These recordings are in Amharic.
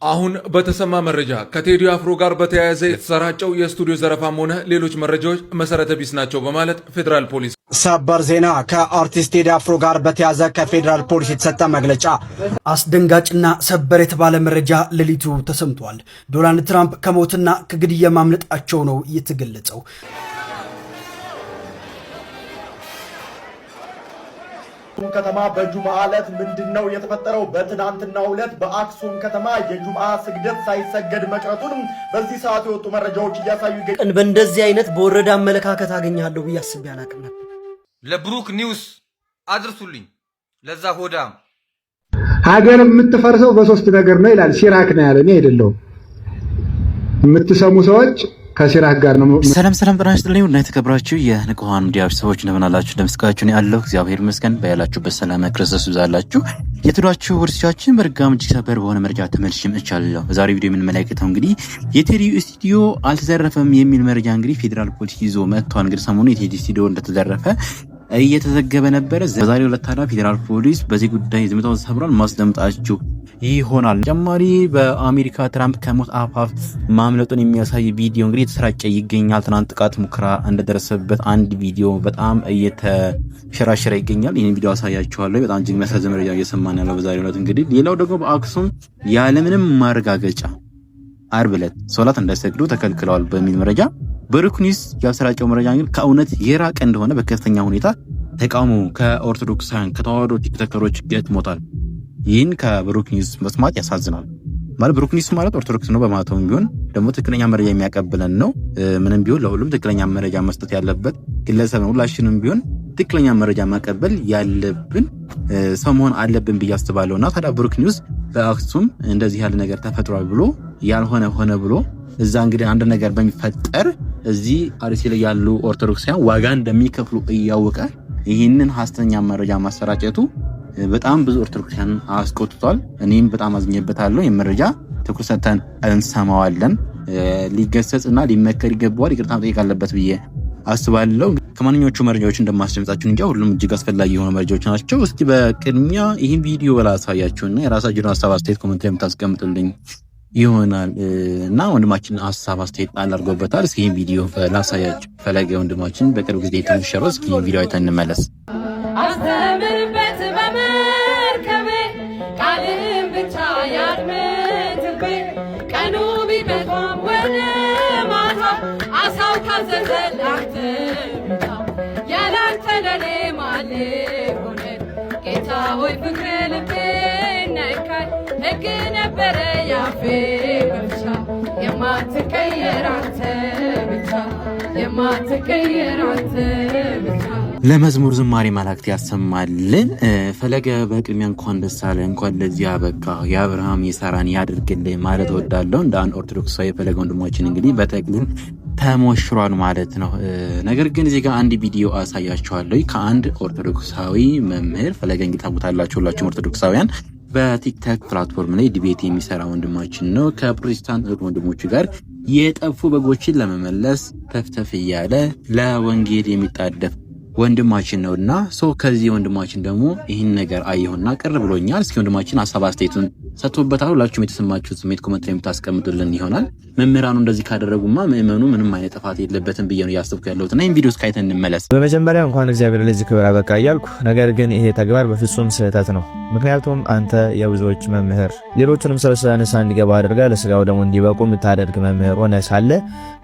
አሁን በተሰማ መረጃ ከቴዲ አፍሮ ጋር በተያያዘ የተሰራጨው የስቱዲዮ ዘረፋም ሆነ ሌሎች መረጃዎች መሰረተ ቢስ ናቸው በማለት ፌዴራል ፖሊስ። ሰበር ዜና ከአርቲስት ቴዲ አፍሮ ጋር በተያያዘ ከፌዴራል ፖሊስ የተሰጠ መግለጫ። አስደንጋጭና ሰበር የተባለ መረጃ ሌሊቱ ተሰምቷል። ዶናልድ ትራምፕ ከሞትና ከግድያ ማምለጣቸው ነው የተገለጸው። ከተማ በጁምዓ ዕለት ምንድነው የተፈጠረው? በትናንትናው ዕለት በአክሱም ከተማ የጁምዓ ስግደት ሳይሰገድ መቅረቱን በዚህ ሰዓት የወጡ መረጃዎች እያሳዩ ይገኛሉ። በእንደዚህ አይነት በወረዳ አመለካከት አገኛለሁ ብዬ አስቤ አላቅም ነበር። ለብሩክ ኒውስ አድርሱልኝ። ለዛ ሆዳም ሀገር የምትፈርሰው በሶስት ነገር ነው ይላል ሲራክ ነው ያለ፣ እኔ አይደለሁም። የምትሰሙ ሰዎች ከሲራክ ጋር ነው። ሰላም ጤና ይስጥልኝ። እና የተከበራችሁ የንቁሃን ሚዲያዎች ሰዎች እንደምን አላችሁ? እንደምስካችሁ ነው ያለው። እግዚአብሔር ይመስገን። በያላችሁበት ሰላም ክርስቶስ ይብዛላችሁ። የትዷችሁ ወርሲያችን በርጋም እጅግ ሰበር በሆነ መረጃ ተመልሼ መጥቻለሁ። በዛሬው ቪዲዮ የምንመለከተው እንግዲህ የቴዲ ስቱዲዮ አልተዘረፈም የሚል መረጃ እንግዲህ ፌዴራል ፖሊስ ይዞ መጥቷል። እንግዲህ ሰሞኑን የቴዲ ስቱዲዮ እንደተዘረፈ እየተዘገበ ነበረ። በዛሬው ዕለት ታዲያ ፌዴራል ፖሊስ በዚህ ጉዳይ ዝምታውን ሰብሯል። ማስደምጣችሁ ይሆናል። ተጨማሪ በአሜሪካ ትራምፕ ከሞት አፋፍ ማምለጡን የሚያሳይ ቪዲዮ እንግዲህ የተሰራጨ ይገኛል። ትናንት ጥቃት ሙከራ እንደደረሰበት አንድ ቪዲዮ በጣም እየተሸራሸረ ይገኛል። ይህን ቪዲዮ አሳያችኋለሁ። በጣም እጅግ የሚያሳዝን መረጃ እየሰማን ያለው በዛሬው ዕለት እንግዲህ። ሌላው ደግሞ በአክሱም ያለምንም ማረጋገጫ አርብ ዕለት ሶላት እንዳይሰግዱ ተከልክለዋል በሚል መረጃ ብሩክ ኒውስ ያሰራጨው መረጃ ግን ከእውነት የራቀ እንደሆነ በከፍተኛ ሁኔታ ተቃውሞ ከኦርቶዶክሳውያን ከተዋህዶ ቲክቶከሮች ገጥሞታል። ይህን ከብሩክ ኒውስ መስማት ያሳዝናል። ማለት ብሩክ ኒውስ ማለት ኦርቶዶክስ ነው በማለቱም ቢሆን ደግሞ ትክክለኛ መረጃ የሚያቀብለን ነው። ምንም ቢሆን ለሁሉም ትክክለኛ መረጃ መስጠት ያለበት ግለሰብ ነው። ሁላችንም ቢሆን ትክክለኛ መረጃ ማቀበል ያለብን ሰው መሆን አለብን ብዬ አስባለሁና ታዲያ ብሩክ ኒውስ በአክሱም እንደዚህ ያለ ነገር ተፈጥሯል ብሎ ያልሆነ ሆነ ብሎ እዛ እንግዲህ አንድ ነገር በሚፈጠር እዚህ አርሲ ላይ ያሉ ኦርቶዶክሳውያን ዋጋ እንደሚከፍሉ እያወቀ ይህንን ሐሰተኛ መረጃ ማሰራጨቱ በጣም ብዙ ኦርቶዶክሳውያን አስቆጥቷል። እኔም በጣም አዝኜበታለሁ። የመረጃ ትኩረት ሰጥተን እንሰማዋለን። ሊገሰጽና ሊመከር ይገባዋል። ይቅርታ መጠየቅ አለበት ብዬ አስባለሁ። ከማንኛዎቹ መረጃዎች እንደማስደምጣችሁ እንጂ ሁሉም እጅግ አስፈላጊ የሆኑ መረጃዎች ናቸው። እስኪ በቅድሚያ ይህን ቪዲዮ በላሳያችሁና የራሳችሁን ሀሳብ አስተያየት ኮሜንት ላይ የምታስቀምጡልኝ ይሆናል እና ወንድማችን ሀሳብ አስተያየት አድርጎበታል። እስኪ ይህን ቪዲዮ ላሳያችሁ። ፈለገ ወንድማችን በቅርብ ጊዜ የተመሸረው። እስኪ ይህን ቪዲዮ አይተን እንመለስ። አስተምርበት በመርከቤ ቃልህን ብቻ ያድምጥቤ ቀኑ ቢመጣም ወደ ማታ አሳው ታዘዘ ላንተ ብቻ ያላንተ ለኔ ማን ሆነ ጌታ ሆይ ፍቅር ልቤ ነካኝ ሕግ ነበረ ያፌ መፍቻ የማትቀየር አንተ ብቻ የማትቀየር አንተ ብቻ። ለመዝሙር ዝማሬ መላእክት ያሰማልን። ፈለገ በቅድሚያ እንኳን ደስ አለ፣ እንኳን ለዚህ አበቃ፣ የአብርሃም የሳራን ያድርግልህ ማለት እወዳለሁ። እንደ አንድ ኦርቶዶክሳዊ ፈለገ ወንድማችን እንግዲህ በተክሊል ተሞሽሯል ማለት ነው። ነገር ግን እዚህ ጋር አንድ ቪዲዮ አሳያችኋለሁ ከአንድ ኦርቶዶክሳዊ መምህር። ፈለገ እንግዲህ ታውቁታላችሁ ሁላችሁም ኦርቶዶክሳውያን። በቲክቶክ ፕላትፎርም ላይ ዲቤት የሚሰራ ወንድማችን ነው። ከፕሮቴስታንት ወንድሞቹ ጋር የጠፉ በጎችን ለመመለስ ተፍተፍ እያለ ለወንጌል የሚጣደፍ ወንድማችን ነውና ከዚህ ወንድማችን ደግሞ ይህን ነገር አየሁና ቅር ብሎኛል። እስኪ ወንድማችን ሀሳብ አስተያየቱን ሰጥቶበታል። ሁላችሁም የተሰማችሁት ስሜት ኮሜንት ላይ የምታስቀምጡልን ይሆናል። መምህራኑ እንደዚህ ካደረጉማ ምእመኑ ምንም አይነት ጥፋት የለበትም ብዬ ነው ያስብኩ ያለሁት እና ይህን ቪዲዮ እስካይተን እንመለስ። በመጀመሪያ እንኳን እግዚአብሔር ለዚህ ክብር አበቃ እያልኩ፣ ነገር ግን ይሄ ተግባር በፍጹም ስህተት ነው። ምክንያቱም አንተ የብዙዎች መምህር፣ ሌሎችንም ሰው ንስሐ እንዲገባ አድርጋ ለስጋው ደግሞ እንዲበቁ የምታደርግ መምህር ሆነ ሳለ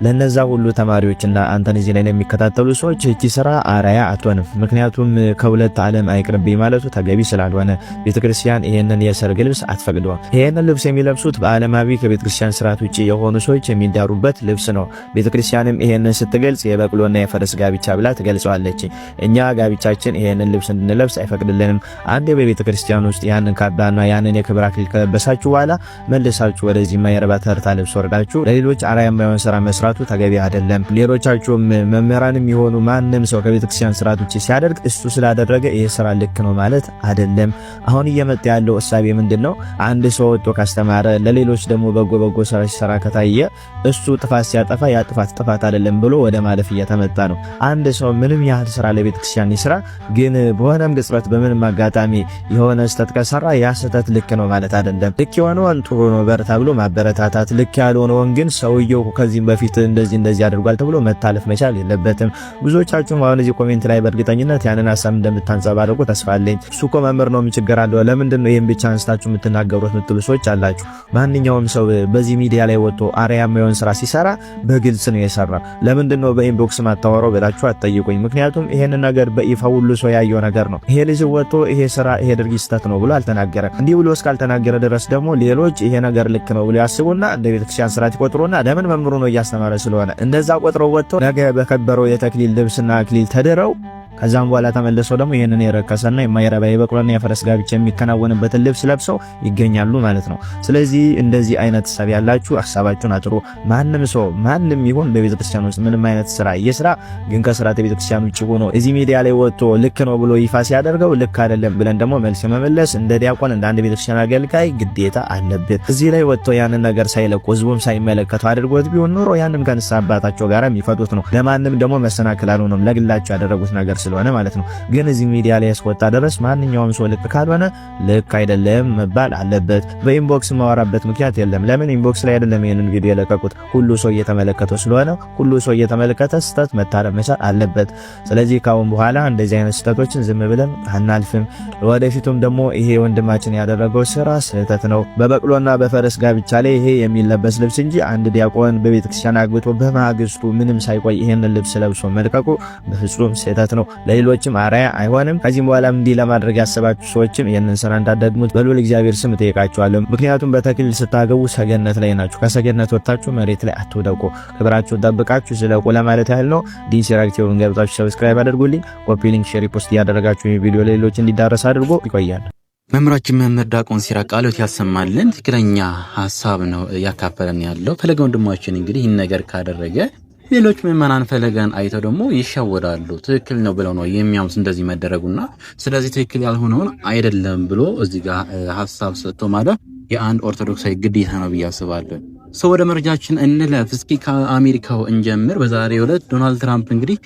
ለነዛ ሁሉ ተማሪዎችና አንተን እዚህ ላይ የሚከታተሉ ሰዎች እቺ ስራ አራያ አትሆንም። ምክንያቱም ከሁለት ዓለም አይቅርብኝ ማለቱ ተገቢ ስላልሆነ ቤተክርስቲያን ይሄንን የሰርግ ልብስ አትፈቅደውም። ይሄንን ልብስ የሚለብሱት በዓለማዊ ከቤተክርስቲያን ስርዓት ውጪ የሆኑ ሰዎች የሚዳሩበት ልብስ ነው። ቤተክርስቲያንም ይሄንን ስትገልጽ የበቅሎና የፈረስ ጋብቻ ብላ ትገልጸዋለች። እኛ ጋብቻችን ይሄንን ልብስ እንድንለብስ አይፈቅድልንም። አንዴ በቤተክርስቲያን ውስጥ ያንን ካባና ያንን የክብር አክሊል ከለበሳችሁ በኋላ መልሳችሁ ወደዚህ የማይረባ ተርታ ልብስ ወርዳችሁ ለሌሎች አርአያ የማይሆን ስራ መስራቱ ተገቢ አይደለም። ሌሎቻችሁም መምህራንም የሆኑ ማንም ሰው ከቤተክርስቲያን ስርዓት ውጪ ሲያደርግ እሱ ስላደረገ ይሄ ስራ ልክ ነው ማለት አይደለም። አሁን እየመጣ ያለው እሳቤ ምንድነው? አንድ ሰው ወጥቶ ካስተማረ ለሌሎች ደግሞ በጎ ስራ ሲሰራ ከታየ እሱ ጥፋት ሲያጠፋ ያ ጥፋት አይደለም ብሎ ወደ ማለፍ እየተመጣ ነው። አንድ ሰው ምንም ያህል ስራ ለቤተ ክርስቲያን ይስራ፣ ግን በሆነም ቅጽበት በምንም አጋጣሚ የሆነ ስህተት ከሰራ ያ ስህተት ልክ ነው ማለት አይደለም። ልክ የሆነውን ጥሩ ነው በርታ ብሎ ማበረታታት፣ ልክ ያልሆነውን ግን ሰውየው ከዚህም በፊት እንደዚህ አድርጓል ተብሎ መታለፍ መቻል የለበትም። ብዙዎቻችሁም አሁን እዚህ ኮሜንት ላይ በእርግጠኝነት ያንን ሀሳብ እንደምታንጸባርቁ ተስፋ አለኝ። እሱ እኮ መምህር ነው ችግር አለው ለምንድን ነው ይሄን ብቻ አንስታችሁ የምትናገሩት የምትሉ ሰዎች አላችሁ። ማንኛውም ሰው በዚህ ሚዲያ ላይ ወጥቶ አርያም የሆነ ስራ ሲሰራ በግልጽ ነው የሰራ። ለምንድን ነው በኢንቦክስ ማታወራው ብላችሁ አትጠይቁኝ። ምክንያቱም ይሄን ነገር በይፋ ሁሉ ሰው ያየው ነገር ነው። ይሄ ልጅ ወጥቶ ይሄ ስራ ይሄ ድርጊት ስህተት ነው ብሎ አልተናገረም። እንዲህ ብሎ እስካልተናገረ ድረስ ደግሞ ሌሎች ይሄ ነገር ልክ ነው ብሎ ያስቡና እንደ ቤተክርስቲያን ስርዓት ይቆጥሩና ለምን መምህሩ ነው እያስተማረ ስለሆነ እንደዛ ቆጥረው ወጥተው ነገ በከበረው የተክሊል ልብስና አክሊል ተደረው ከዛም በኋላ ተመልሰው ደግሞ ይሄንን የረከሰና የማይረባ የበቅሎና የፈረስ ጋብቻ የሚከናወንበትን ልብስ ለብሰው ይገኛሉ ማለት ነው። ስለዚህ እንደዚህ አይነት ሐሳብ ያላችሁ ሐሳባችሁን አጥሩ። ማንም ይሁን በቤተክርስቲያን ውስጥ ምንም አይነት ስራ ይስራ፣ ግን ከስርዓተ ቤተክርስቲያን ውጭ ሆኖ እዚህ ሚዲያ ላይ ወጥቶ ልክ ነው ብሎ ይፋ ሲያደርገው ልክ አይደለም ብለን ደግሞ መልስ መመለስ እንደ ዲያቆን እንደ አንድ ቤተክርስቲያን አገልጋይ ግዴታ አለብን። እዚህ ላይ ወጥቶ ያንን ነገር ሳይለቁ ህዝቡም ሳይመለከተው አድርጎት ቢሆን ኖሮ ያንን ከንስሐ አባታቸው ጋር የሚፈቱት ነው። ለማንም ደግሞ መሰናክል አልሆነም፣ ለግላቸው ያደረጉት ነገር ስለሆነ ማለት ነው። ግን እዚህ ሚዲያ ላይ ያስወጣ ድረስ ማንኛውም ሰው ልክ ካልሆነ ልክ አይደለም መባል አለበት። በኢንቦክስ ማወራበት ምክንያት የለም። ለምን ኢንቦክስ ላይ አይደለም ይሄንን ቪዲዮ የለቀቁት? ሁሉ ሰው እየተመለከተው ስለሆነ ሁሉ ሰው እየተመለከተ ስህተት መታረም መቻል አለበት። ስለዚህ ካሁን በኋላ እንደዚህ አይነት ስህተቶችን ዝም ብለን አናልፍም። ወደፊቱም ደግሞ ይሄ ወንድማችን ያደረገው ስራ ስህተት ነው። በበቅሎና በፈረስ ጋብቻ ላይ ይሄ የሚለበስ ልብስ እንጂ አንድ ዲያቆን በቤተክርስቲያን አግብቶ በማግስቱ ምንም ሳይቆይ ይሄንን ልብስ ለብሶ መልቀቁ በፍጹም ስህተት ነው። ለሌሎችም አርአያ አይሆንም። ከዚህም በኋላ እንዲህ ለማድረግ ያሰባችሁ ሰዎችም ይሄንን ስራ እንዳትደግሙት በልዑል እግዚአብሔር ስም እጠይቃችኋለሁ። ምክንያቱም በተክሊል ስታገቡ ሰገነት ላይ ናችሁ። ከሰገነት ወጣችሁ መሬት ላይ አትወደቁ። ክብራችሁን ጠብቃችሁ ስለቁ ለማለት ያህል ነው። ዲሲራክቲቭን ገብታችሁ ሰብስክራይብ አድርጉልኝ። ኮፒ ሊንክ፣ ሼር፣ ፖስት እያደረጋችሁ ይህ ቪዲዮ ለሌሎች እንዲዳረስ አድርጎ ይቆያል። መምህራችን መምህር ዲያቆን ሲራክ ቃሎት ያሰማልን። ትክክለኛ ሀሳብ ነው ያካፈለን ያለው። ፈለገ ወንድማችን እንግዲህ ይህን ነገር ካደረገ ሌሎች ምዕመናን ፈለገን አይተው ደግሞ ይሻወዳሉ። ትክክል ነው ብለው ነው የሚያምኑት እንደዚህ መደረጉና ስለዚህ ትክክል ያልሆነውን አይደለም ብሎ እዚህ ጋር ሀሳብ ሰጥቶ ማለት የአንድ ኦርቶዶክሳዊ ግዴታ ነው ብዬ አስባለሁ። ሰው ወደ መረጃችን እንለፍ። እስኪ ከአሜሪካው እንጀምር። በዛሬው ዕለት ዶናልድ ትራምፕ እንግዲህ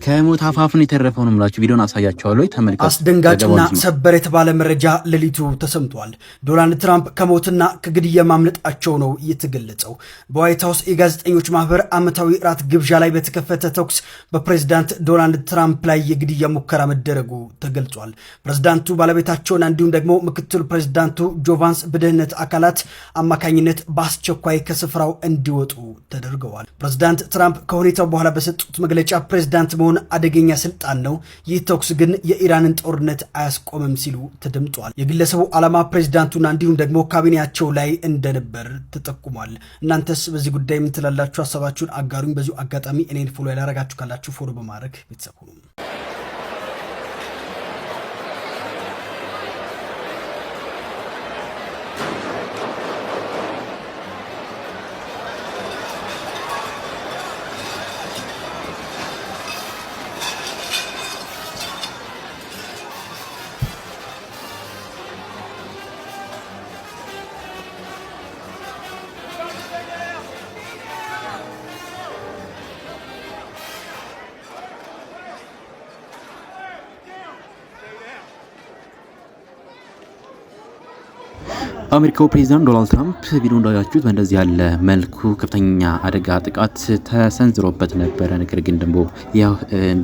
ከሞት አፋፍን የተረፈው ነው የምላችሁ። ቪዲዮን አሳያችኋለሁ። ተመልከቱ። አስደንጋጭና ሰበር የተባለ መረጃ ሌሊቱ ተሰምቷል። ዶናልድ ትራምፕ ከሞትና ከግድያ ማምለጣቸው ነው የተገለጸው። በዋይት ሃውስ የጋዜጠኞች ማህበር ዓመታዊ ራት ግብዣ ላይ በተከፈተ ተኩስ በፕሬዝዳንት ዶናልድ ትራምፕ ላይ የግድያ ሙከራ መደረጉ ተገልጿል። ፕሬዝዳንቱ ባለቤታቸውን እንዲሁም ደግሞ ምክትል ፕሬዝዳንቱ ጆቫንስ በደህንነት አካላት አማካኝነት በአስቸኳይ ከስፍራው እንዲወጡ ተደርገዋል። ፕሬዝዳንት ትራምፕ ከሁኔታው በኋላ በሰጡት መግለጫ ፕሬዝዳንት መሆን አደገኛ ስልጣን ነው፣ ይህ ተኩስ ግን የኢራንን ጦርነት አያስቆምም ሲሉ ተደምጧል። የግለሰቡ ዓላማ ፕሬዝዳንቱና እንዲሁም ደግሞ ካቢኔያቸው ላይ እንደነበር ተጠቁሟል። እናንተስ በዚህ ጉዳይ ምን ትላላችሁ? ሀሳባችሁን አጋሩኝ። በዚሁ አጋጣሚ እኔን ፎሎ ያላረጋችሁ ካላችሁ ፎሎ በማድረግ ቤተሰብ ሁኑ። አሜሪካው ፕሬዝዳንት ዶናልድ ትራምፕ ቪዲዮ እንዳያችሁት በእንደዚህ ያለ መልኩ ከፍተኛ አደጋ ጥቃት ተሰንዝሮበት ነበረ። ነገር ግን ደግሞ ያው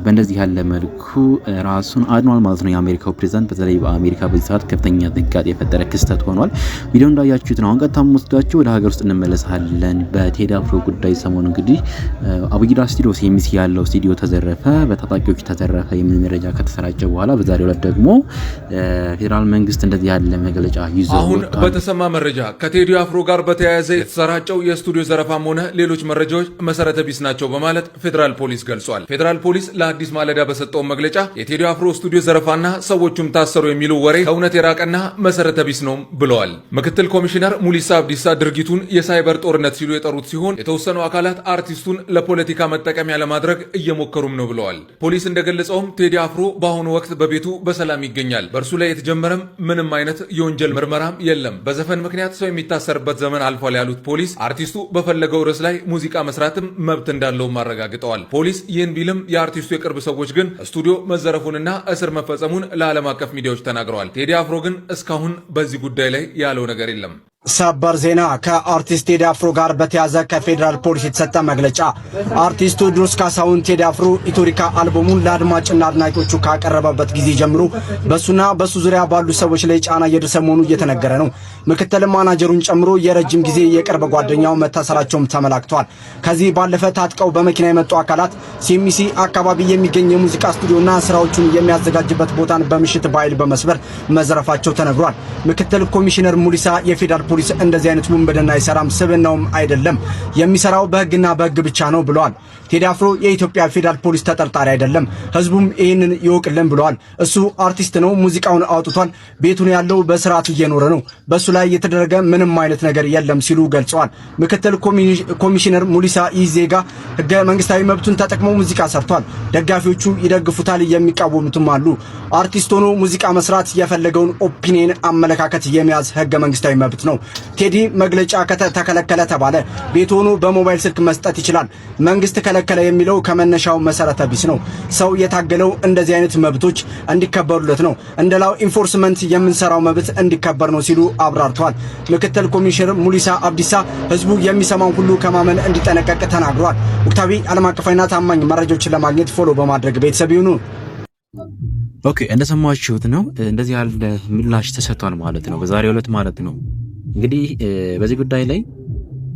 በእንደዚህ ያለ መልኩ ራሱን አድኗል ማለት ነው የአሜሪካው ፕሬዝዳንት። በተለይ በአሜሪካ በዚህ ሰዓት ከፍተኛ ድንጋጤ የፈጠረ ክስተት ሆኗል። ቪዲዮ እንዳያችሁት ነው። አሁን ቀጥታ ወስዳችሁ ወደ ሀገር ውስጥ እንመለሳለን። በቴዲ አፍሮ ጉዳይ ሰሞኑ እንግዲህ አቡጊዳ ስቱዲዮ የሚስ ያለው ስቱዲዮ ተዘረፈ፣ በታጣቂዎች ተዘረፈ የሚል መረጃ ከተሰራጨ በኋላ በዛሬው ዕለት ደግሞ ፌዴራል መንግስት እንደዚህ ያለ መግለጫ ይዞ በተሰማ መረጃ ከቴዲ አፍሮ ጋር በተያያዘ የተሰራጨው የስቱዲዮ ዘረፋም ሆነ ሌሎች መረጃዎች መሰረተ ቢስ ናቸው በማለት ፌዴራል ፖሊስ ገልጿል። ፌዴራል ፖሊስ ለአዲስ ማለዳ በሰጠው መግለጫ የቴዲ አፍሮ ስቱዲዮ ዘረፋና ሰዎቹም ታሰሩ የሚሉ ወሬ ከእውነት የራቀና መሰረተ ቢስ ነው ብለዋል። ምክትል ኮሚሽነር ሙሊሳ አብዲሳ ድርጊቱን የሳይበር ጦርነት ሲሉ የጠሩት ሲሆን የተወሰኑ አካላት አርቲስቱን ለፖለቲካ መጠቀሚያ ለማድረግ እየሞከሩም ነው ብለዋል። ፖሊስ እንደገለጸውም ቴዲ አፍሮ በአሁኑ ወቅት በቤቱ በሰላም ይገኛል። በእርሱ ላይ የተጀመረም ምንም አይነት የወንጀል ምርመራም የለም። በዘፈን ምክንያት ሰው የሚታሰርበት ዘመን አልፏል ያሉት ፖሊስ አርቲስቱ በፈለገው ርዕስ ላይ ሙዚቃ መስራትም መብት እንዳለውም አረጋግጠዋል። ፖሊስ ይህን ቢልም የአርቲስቱ የቅርብ ሰዎች ግን ስቱዲዮ መዘረፉንና እስር መፈጸሙን ለዓለም አቀፍ ሚዲያዎች ተናግረዋል። ቴዲ አፍሮ ግን እስካሁን በዚህ ጉዳይ ላይ ያለው ነገር የለም። ሰበር ዜና ከአርቲስት ቴዲ አፍሮ ጋር በተያዘ ከፌዴራል ፖሊስ የተሰጠ መግለጫ። አርቲስቱ ቴዎድሮስ ካሳሁን ቴዲ አፍሮ ኢትዮሪካ አልበሙን ለአድማጭና አድናቂዎቹ ካቀረበበት ጊዜ ጀምሮ በሱና በሱ ዙሪያ ባሉ ሰዎች ላይ ጫና እየደረሰ መሆኑ እየተነገረ ነው። ምክትል ማናጀሩን ጨምሮ የረጅም ጊዜ የቅርብ ጓደኛው መታሰራቸውም ተመላክቷል። ከዚህ ባለፈ ታጥቀው በመኪና የመጡ አካላት ሲኤምሲ አካባቢ የሚገኝ የሙዚቃ ስቱዲዮና ስራዎቹን የሚያዘጋጅበት ቦታን በምሽት በኃይል በመስበር መዘረፋቸው ተነግሯል። ምክትል ኮሚሽነር ሙሊሳ የፌዴራል ፖሊስ እንደዚህ አይነት ውንብድና አይሰራም፣ ስብናውም አይደለም፣ የሚሰራው በህግና በህግ ብቻ ነው ብለዋል። ቴዲ አፍሮ የኢትዮጵያ ፌዴራል ፖሊስ ተጠርጣሪ አይደለም፣ ህዝቡም ይህንን ይወቅልን ብለዋል። እሱ አርቲስት ነው፣ ሙዚቃውን አውጥቷል፣ ቤቱን ያለው በስርዓቱ እየኖረ ነው፣ በሱ ላይ የተደረገ ምንም አይነት ነገር የለም ሲሉ ገልጸዋል። ምክትል ኮሚሽነር ሙሊሳ ይህ ዜጋ ህገ መንግስታዊ መብቱን ተጠቅሞ ሙዚቃ ሰርቷል፣ ደጋፊዎቹ ይደግፉታል፣ የሚቃወሙትም አሉ። አርቲስት ሆኖ ሙዚቃ መስራት የፈለገውን ኦፒኒየን አመለካከት የመያዝ ህገ መንግስታዊ መብት ነው። ቴዲ መግለጫ ከተከለከለ ተባለ ቤት ሆኖ በሞባይል ስልክ መስጠት ይችላል። መንግስት ከለከለ የሚለው ከመነሻው መሰረተ ቢስ ነው። ሰው የታገለው እንደዚህ አይነት መብቶች እንዲከበሩለት ነው። እንደላው ኢንፎርስመንት የምንሰራው መብት እንዲከበር ነው ሲሉ አብራርተዋል። ምክትል ኮሚሽነር ሙሊሳ አብዲሳ ህዝቡ የሚሰማውን ሁሉ ከማመን እንዲጠነቀቅ ተናግሯል። ወቅታዊ ዓለም አቀፋዊና ታማኝ መረጃዎችን ለማግኘት ፎሎ በማድረግ ቤተሰብ ይሁኑ። ኦኬ፣ እንደሰማችሁት ነው። እንደዚህ ያለ ምላሽ ተሰጥቷል ማለት ነው በዛሬው ዕለት ማለት ነው። እንግዲህ በዚህ ጉዳይ ላይ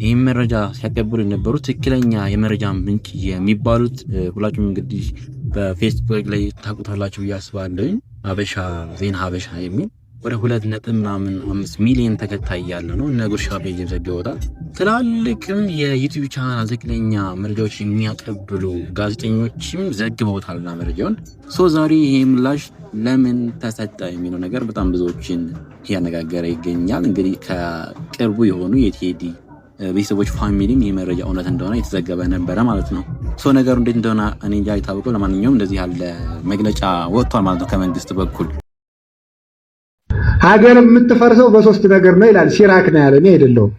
ይህን መረጃ ሲያቀብሉ የነበሩት ትክክለኛ የመረጃ ምንጭ የሚባሉት ሁላችሁም እንግዲህ በፌስቡክ ላይ ታውቁታላችሁ ብዬ አስባለሁ። ሀበሻ ዜና ሀበሻ የሚል ወደ 2.5 ሚሊዮን ተከታይ ያለ ነው። እነ ጉርሻ ፔጅ ዘግበውታል። ትላልቅም የዩቲዩብ ቻናል ትክክለኛ መረጃዎች የሚያቀብሉ ጋዜጠኞችም ዘግበውታልና መረጃውን ዛሬ ይሄ ምላሽ ለምን ተሰጠ የሚለው ነገር በጣም ብዙዎችን እያነጋገረ ይገኛል። እንግዲህ ከቅርቡ የሆኑ የቴዲ ቤተሰቦች ፋሚሊም ይህ መረጃ እውነት እንደሆነ የተዘገበ ነበረ ማለት ነው። ነገሩ እንዴት እንደሆነ እኔ እንጃ የታወቀው። ለማንኛውም እንደዚህ ያለ መግለጫ ወጥቷል ማለት ነው ከመንግስት በኩል። ሀገር የምትፈርሰው በሶስት ነገር ነው ይላል። ሲራክ ነው ያለ፣ እኔ አይደለሁም።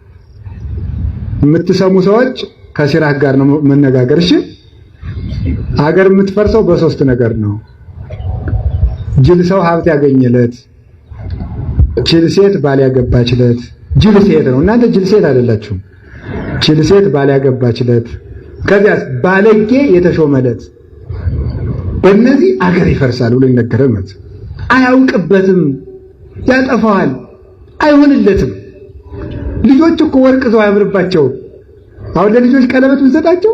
የምትሰሙ ሰዎች ከሲራክ ጋር ነው መነጋገር። እሺ፣ ሀገር የምትፈርሰው በሶስት ነገር ነው። ጅል ሰው ሀብት ያገኘለት፣ ጅል ሴት ባል ያገባችለት። ጅል ሴት ነው እናንተ፣ ጅል ሴት አይደላችሁም። ጅል ሴት ባል ያገባችለት፣ ከዚያስ ባለጌ የተሾመለት። በእነዚህ አገር ይፈርሳል ብሎ ይነገራል። አያውቅበትም፣ ያጠፋዋል፣ አይሆንለትም። ልጆች እኮ ወርቅ ዘው አያምርባቸው። አሁን ለልጆች ቀለበት ብንሰጣቸው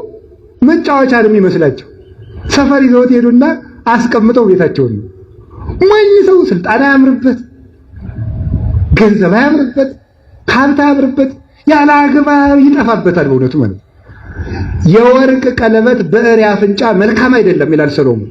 መጫወቻ ነው የሚመስላቸው። ሰፈር ይዘውት ሄዱና አስቀምጠው ቤታቸውን ነው። ሞኝ ሰው ስልጣን አያምርበት፣ ገንዘብ አያምርበት፣ ሀብት አያምርበት፣ ያለ አግባብ ይጠፋበታል። በእውነቱ ማለት የወርቅ ቀለበት በእሪ አፍንጫ መልካም አይደለም ይላል ሰሎሞን።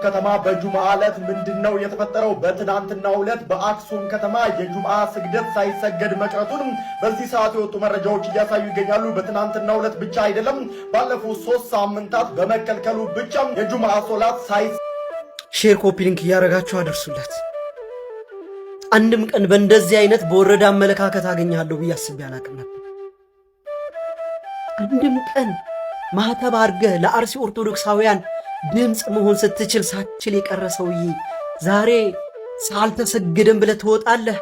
ከተማ በጁምዓ ዕለት ምንድነው የተፈጠረው? በትናንትናው ዕለት በአክሱም ከተማ የጁምዓ ስግደት ሳይሰገድ መቅረቱን በዚህ ሰዓት የወጡ መረጃዎች እያሳዩ ይገኛሉ። በትናንትናው ዕለት ብቻ አይደለም፣ ባለፉት 3 ሳምንታት በመከልከሉ ብቻ የጁምዓ ሶላት ሼር ኮፒ ሊንክ እያደረጋችሁ አድርሱለት። አንድም ቀን በእንደዚህ አይነት በወረደ አመለካከት አገኛለሁ ብዬ አስቤ አላቅም ነበር። አንድም ቀን ማህተብ አድርገህ ለአርሲ ኦርቶዶክሳውያን ድምፅ መሆን ስትችል ሳትችል የቀረ ሰውዬ ዛሬ ሳልተሰገደም ብለህ ትወጣለህ።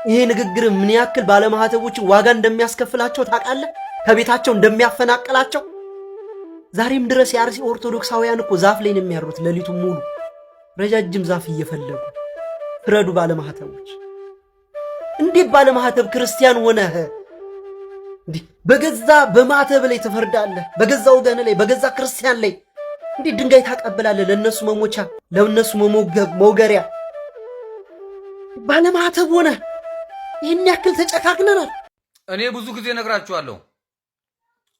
ይሄ ንግግር ምን ያክል ባለማህተቦችን ዋጋ እንደሚያስከፍላቸው ታውቃለህ? ከቤታቸው እንደሚያፈናቅላቸው። ዛሬም ድረስ የአርሲ ኦርቶዶክሳውያን እኮ ዛፍ ላይ ነው የሚያሩት ሌሊቱን ሙሉ ረጃጅም ዛፍ እየፈለጉ። ፍረዱ ባለማህተቦች። እንዴት ባለማህተብ ክርስቲያን ሆነህ በገዛ በማህተብ ላይ ትፈርዳለህ? በገዛ ወገን ላይ በገዛ ክርስቲያን ላይ እንዴት ድንጋይ ታቀብላለህ? ለነሱ መሞቻ ለነሱ መውገሪያ ባለማህተብ ሆነ ይህን ያክል ተጨካክነናል። እኔ ብዙ ጊዜ ነግራችኋለሁ፣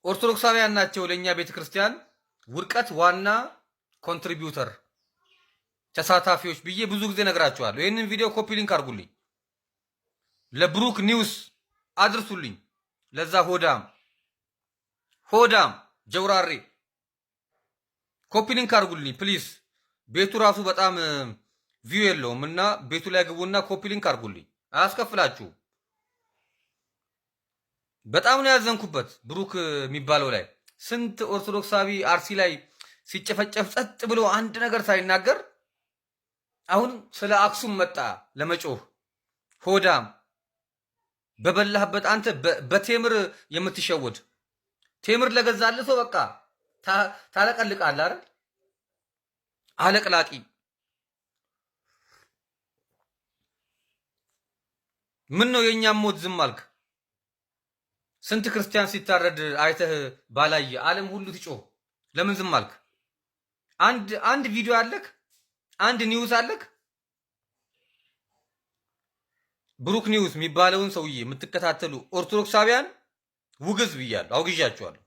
ኦርቶዶክሳውያን ናቸው ለእኛ ቤተ ክርስቲያን ውድቀት ዋና ኮንትሪቢዩተር ተሳታፊዎች ብዬ ብዙ ጊዜ ነግራችኋለሁ። ይህንን ቪዲዮ ኮፒ ሊንክ አድርጉልኝ፣ ለብሩክ ኒውስ አድርሱልኝ። ለዛ ሆዳም ጀውራሬ ኮፒ ሊንክ አድርጉልኝ ፕሊዝ። ቤቱ ራሱ በጣም ቪው የለውም እና ቤቱ ላይ ግቡና ኮፒ ሊንክ አድርጉልኝ። አያስከፍላችሁ። በጣም ነው ያዘንኩበት። ብሩክ የሚባለው ላይ ስንት ኦርቶዶክሳዊ አርሲ ላይ ሲጨፈጨፍ ጸጥ ብሎ አንድ ነገር ሳይናገር አሁን ስለ አክሱም መጣ ለመጮህ። ሆዳም በበላህበት አንተ በቴምር የምትሸወድ ቴምር ለገዛልህ ሰው በቃ ታለቀልቃለህ አይደል? አለቅላቂ ምን ነው የኛም ሞት ዝም አልክ? ስንት ክርስቲያን ሲታረድ አይተህ ባላየ ዓለም ሁሉ ትጮህ ለምን ዝም አልክ? አንድ ቪዲዮ አለክ? አንድ ኒውስ አለክ? ብሩክ ኒውስ የሚባለውን ሰውዬ የምትከታተሉ ኦርቶዶክሳውያን ውግዝ ብያለሁ። አውግዣቸዋለሁ።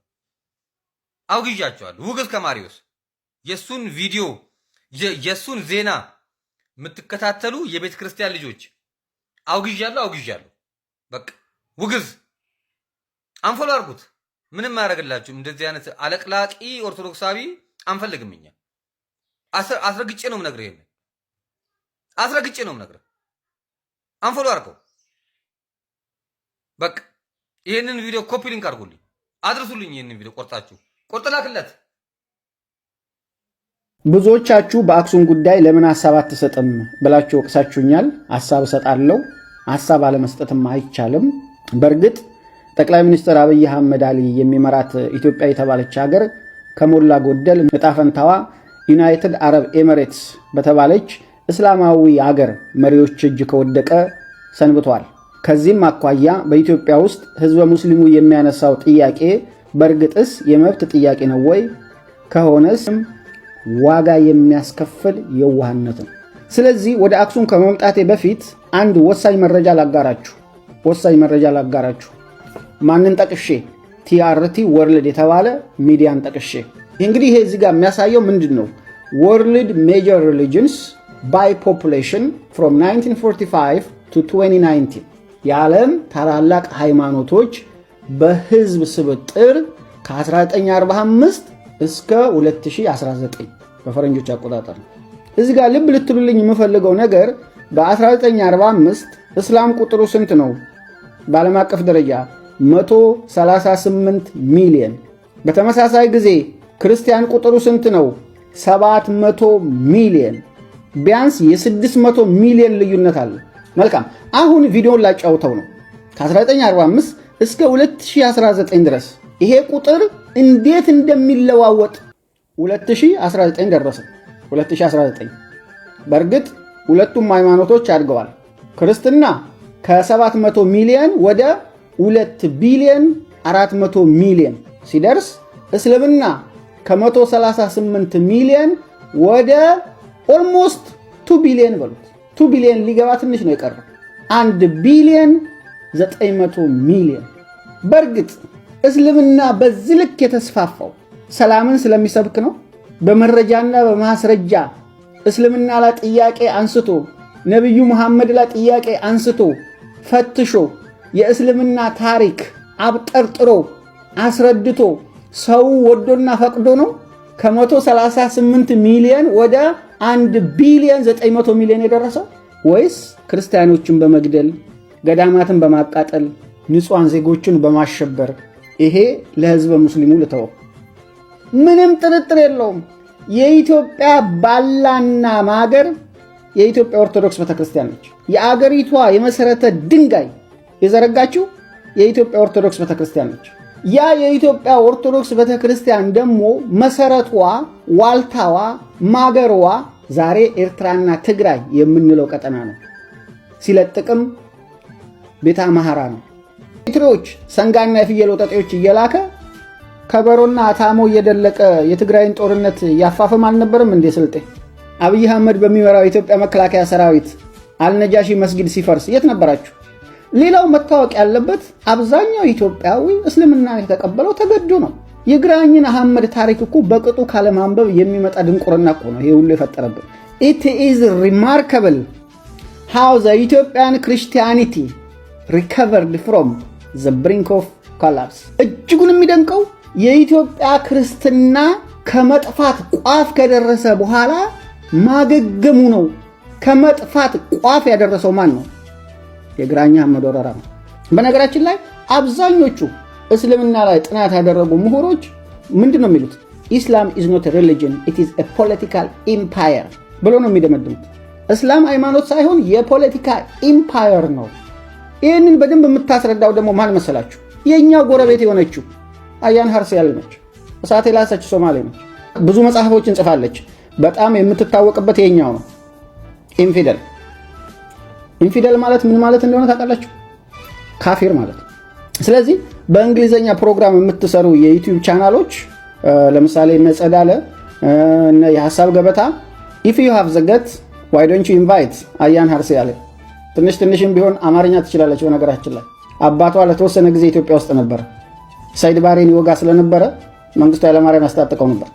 ውግዝ ከማሪዎስ የሱን ቪዲዮ የሱን ዜና የምትከታተሉ የቤተ ክርስቲያን ልጆች አውግዣለሁ። በቃ ውግዝ አንፎሎ አድርጉት። ምንም አያደርግላችሁም። እንደዚህ አይነት አለቅላቂ ኦርቶዶክሳዊ አንፈልግም እኛ። አስረግጬ ነው የምነግርህ። ይሄን አስረግጬ ነው የምነግርህ። አንፎሎ አድርገው። በቃ ይሄንን ቪዲዮ ኮፒ ሊንክ አድርጉልኝ፣ አድርሱልኝ። ይሄንን ቪዲዮ ቆርጥ ላክለት። ብዙዎቻችሁ በአክሱም ጉዳይ ለምን ሐሳብ አትሰጥም ብላችሁ ወቅሳችሁኛል። ሐሳብ እሰጣለሁ። ሐሳብ አለመስጠትም አይቻልም። በእርግጥ ጠቅላይ ሚኒስትር አብይ አህመድ አሊ የሚመራት ኢትዮጵያ የተባለች ሀገር ከሞላ ጎደል ዕጣ ፈንታዋ ዩናይትድ አረብ ኤሚሬትስ በተባለች እስላማዊ ሀገር መሪዎች እጅ ከወደቀ ሰንብቷል። ከዚህም አኳያ በኢትዮጵያ ውስጥ ህዝበ ሙስሊሙ የሚያነሳው ጥያቄ በእርግጥስ የመብት ጥያቄ ነው ወይ? ከሆነስ ዋጋ የሚያስከፍል የዋህነት ነው። ስለዚህ ወደ አክሱም ከመምጣቴ በፊት አንድ ወሳኝ መረጃ ላጋራችሁ። ማንን ጠቅሼ? ቲአርቲ ወርልድ የተባለ ሚዲያን ጠቅሼ። እንግዲህ ይሄ እዚህ ጋር የሚያሳየው ምንድን ነው? ወርልድ ሜጀር ሪሊጅንስ ባይ ፖፑሌሽን ፍሮም 1945 to 2019 የዓለም ታላላቅ ሃይማኖቶች በህዝብ ስብጥር ከ1945 እስከ 2019 በፈረንጆች አቆጣጠር። እዚህ ጋር ልብ ልትሉልኝ የምፈልገው ነገር በ1945 እስላም ቁጥሩ ስንት ነው? በዓለም አቀፍ ደረጃ 138 ሚሊዮን። በተመሳሳይ ጊዜ ክርስቲያን ቁጥሩ ስንት ነው? 700 ሚሊዮን። ቢያንስ የ600 ሚሊዮን ልዩነት አለ። መልካም፣ አሁን ቪዲዮን ላጫውተው ነው። ከ1945 እስከ 2019 ድረስ ይሄ ቁጥር እንዴት እንደሚለዋወጥ 2019 ደረሰ። 2019 በእርግጥ ሁለቱም ሃይማኖቶች አድገዋል። ክርስትና ከ700 ሚሊዮን ወደ 2 ቢሊዮን 400 ሚሊዮን ሲደርስ፣ እስልምና ከ138 ሚሊዮን ወደ ኦልሞስት 2 ቢሊዮን በሉት። 2 ቢሊዮን ሊገባ ትንሽ ነው የቀረው። 1 ቢሊዮን 900 ሚሊዮን። በእርግጥ እስልምና በዚህ ልክ የተስፋፋው ሰላምን ስለሚሰብክ ነው። በመረጃና በማስረጃ እስልምና ላይ ጥያቄ አንስቶ ነብዩ መሐመድ ላይ ጥያቄ አንስቶ ፈትሾ የእስልምና ታሪክ አብጠርጥሮ አስረድቶ ሰው ወዶና ፈቅዶ ነው ከ138 ሚሊዮን ወደ 1 ቢሊዮን 900 ሚሊዮን የደረሰው? ወይስ ክርስቲያኖችን በመግደል ገዳማትን በማቃጠል ንጹሃን ዜጎችን በማሸበር? ይሄ ለህዝበ ሙስሊሙ ልተወው። ምንም ጥርጥር የለውም የኢትዮጵያ ባላና ማገር የኢትዮጵያ ኦርቶዶክስ ቤተክርስቲያን ነች። የአገሪቷ የመሰረተ ድንጋይ የዘረጋችው የኢትዮጵያ ኦርቶዶክስ ቤተክርስቲያን ነች። ያ የኢትዮጵያ ኦርቶዶክስ ቤተክርስቲያን ደግሞ መሰረቷ፣ ዋልታዋ፣ ማገሯ ዛሬ ኤርትራና ትግራይ የምንለው ቀጠና ነው። ሲለጥቅም ቤተ አምሐራ ነው። ኤርትራዎች ሰንጋና የፍየል ወጠጤዎች እየላከ ከበሮና አታሞ እየደለቀ የትግራይን ጦርነት ያፋፈም አልነበረም እንዴ ስልጤ? አብይ አህመድ በሚመራው የኢትዮጵያ መከላከያ ሰራዊት አልነጃሺ መስጊድ ሲፈርስ የት ነበራችሁ? ሌላው መታወቅ ያለበት አብዛኛው ኢትዮጵያዊ እስልምናን የተቀበለው ተገዶ ነው። የግራኝን አህመድ ታሪክ እኮ በቅጡ ካለማንበብ የሚመጣ ድንቁርና እኮ ነው ይሄ ሁሉ የፈጠረብን። It is remarkable how the Ethiopian Christianity recovered from the brink of collapse። እጅጉን የሚደንቀው የኢትዮጵያ ክርስትና ከመጥፋት ቋፍ ከደረሰ በኋላ ማገገሙ ነው። ከመጥፋት ቋፍ ያደረሰው ማን ነው? የግራኝ አህመድ ወረራ ነው። በነገራችን ላይ አብዛኞቹ እስልምና ላይ ጥናት ያደረጉ ምሁሮች ምንድነው የሚሉት? ኢስላም is not a religion, it is a political empire ብሎ ነው የሚደመድሙት። እስላም ሃይማኖት ሳይሆን የፖለቲካ ኢምፓየር ነው። ይህንን በደንብ የምታስረዳው ደግሞ ማን መሰላችሁ? የኛ ጎረቤት የሆነችው አያን ሀርሲያል ነች። እሳት የላሰች ሶማሌ ነች። ብዙ መጽሐፎችን ጽፋለች። በጣም የምትታወቅበት የኛው ነው ኢንፊደል። ኢንፊደል ማለት ምን ማለት እንደሆነ ታውቃላችሁ? ካፊር ማለት። ስለዚህ በእንግሊዘኛ ፕሮግራም የምትሰሩ የዩቲዩብ ቻናሎች ለምሳሌ እነ ጸዳለ እነ የሐሳብ ገበታ if you have the gut why don't you invite አያን ሀርሲያል? ትንሽም ቢሆን አማርኛ ትችላለች። በነገራችን ላይ አባቷ ለተወሰነ ጊዜ ኢትዮጵያ ውስጥ ነበር። ሰይድ ባሬን ይወጋ ስለነበረ መንግስቱ ኃይለማርያም ያስታጥቀው ነበር።